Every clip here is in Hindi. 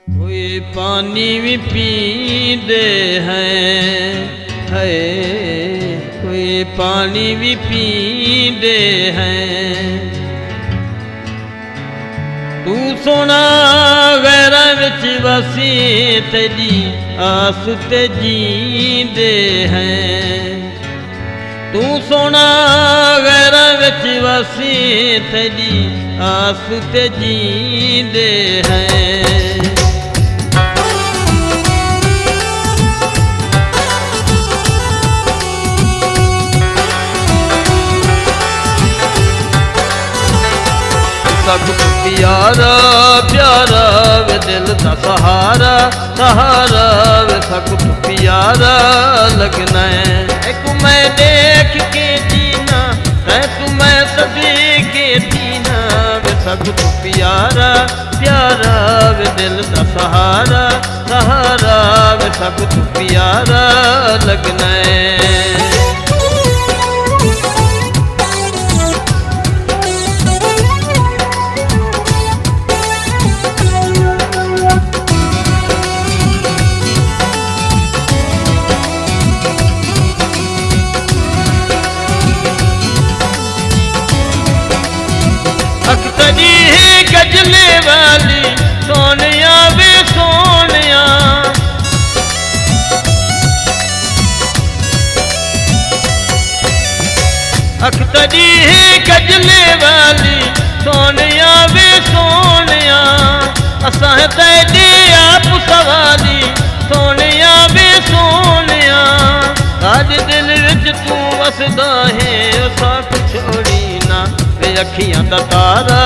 कोई पानी भी पींदे हैं, है कोई पानी भी पींदे हैं। तू सोना गैरा विच वसी तेरी आस ते जींदे हैं। तू सोना गैरा विच वसी तेरी आस ते जींदे हैं। सब प्यारा प्यारा वे दिल दा सहारा, सहारा वे सब प्यारा लगना है। एक मैं देख के जीना है, तू मैं सदी के जीना वे सब प्यारा प्यारा वे दिल दा सहारा, सहारा वे सब प्यारा लगना है। अखतरी है गजले वाली सोनिया वे सोनिया, अखतरी है गजले वाली सोनिया वे सोनिया। असां तेरे आप सवाली सोनिया वे सोनिया। आज दिल विच तू वसदा है असां छोड़ी ना वे अखियां दा तारा,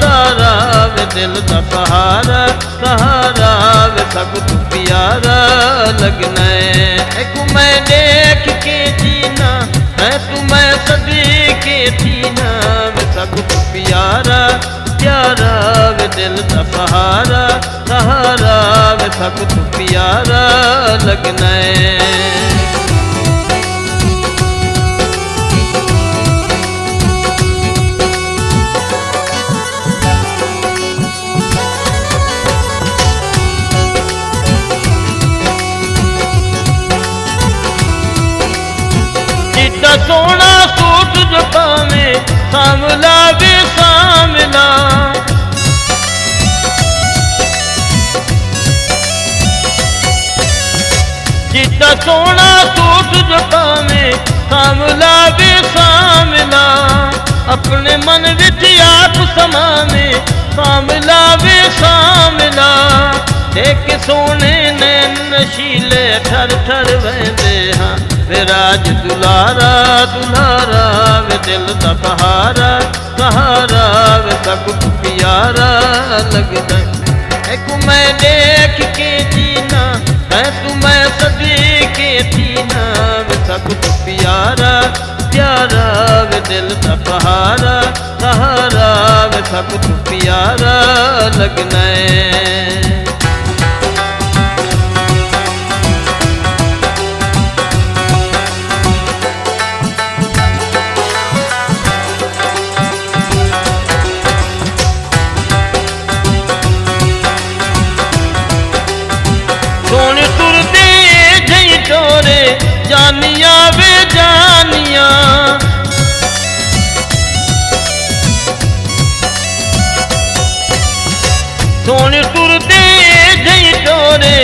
तारा वे दिल दा सहारा, सहारा वे सब तू प्यारा लगना है। एक मैं देख के जीना है, तू मैं सदी के जीना वे सब तू प्यारा प्यारा वे दिल दा सहारा, सहारा वे सब तू प्यारा लगना है। सोना सूट जो पावे सामला वे सामला, जितना सोना सूट जो पावे सामला वे सामला। अपने मन विच आप समावे सामला वे सामला। देख सोने नैन नशीले ठर ठर वहदे हाँ वे राज दुलारा, दुलारा वे दिल दा सहारा, सहारा वे सब प्यारा लगदा है। एक मैं देख के जीना है, तू मैं सदी के जीना वे सब प्यारा प्यारा वे दिल दा सहारा, सहारा वे सब प्यारा लगना है। सोने तुरदे जई टोरे जानिया वे जानिया। सोने तुरदे जई टोरे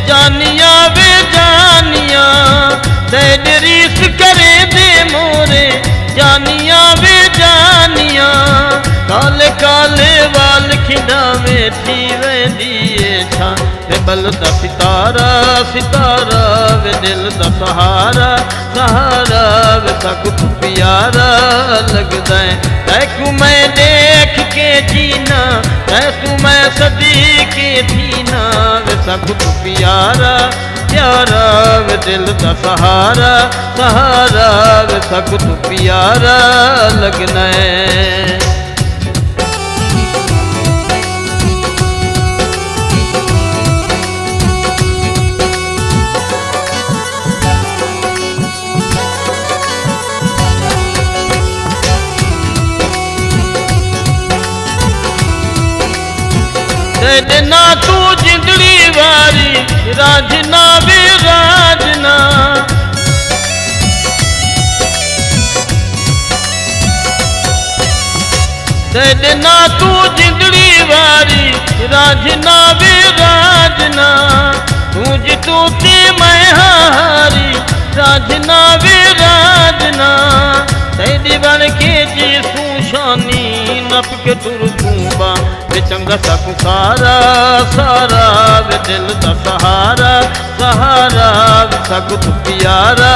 जानिया वे जानिया। रीस करे दे मोरे जानिया वे जानिया। काले काले वाल खिंडा में थी वेंदी छा वे बल दा सितारा, सितारा वे दिल दा सहारा, सहारा वे सब प्यारा लगदा है। तैकू मैं देख के जीना है, तू मैं सदी के जीना वे सब प्यारा प्यारा वे दिल दा सहारा, सहारा वे सब प्यारा लगना है। ना तू जिंदड़ी वारी राजना वे राजना सजना तू जिंदड़ी वारी राजना वे राजना तूं तू ते मैं हारी राजना वे राजना तेरी बन के जी सुशानी नप के तुर तूबा वे चंगा सकू सारा सारा वे दिल दा सहारा सहारा वे सकू तू प्यारा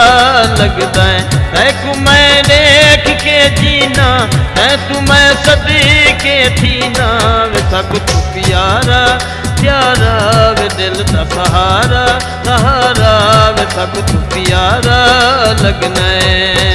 लगदा है तू मैं देख के जीना है तू मैं सदी के थी ना वे सकू तू प्यारा प्यारा वे दिल दा सहारा सहारा वे सकू तू प्यारा लगना है।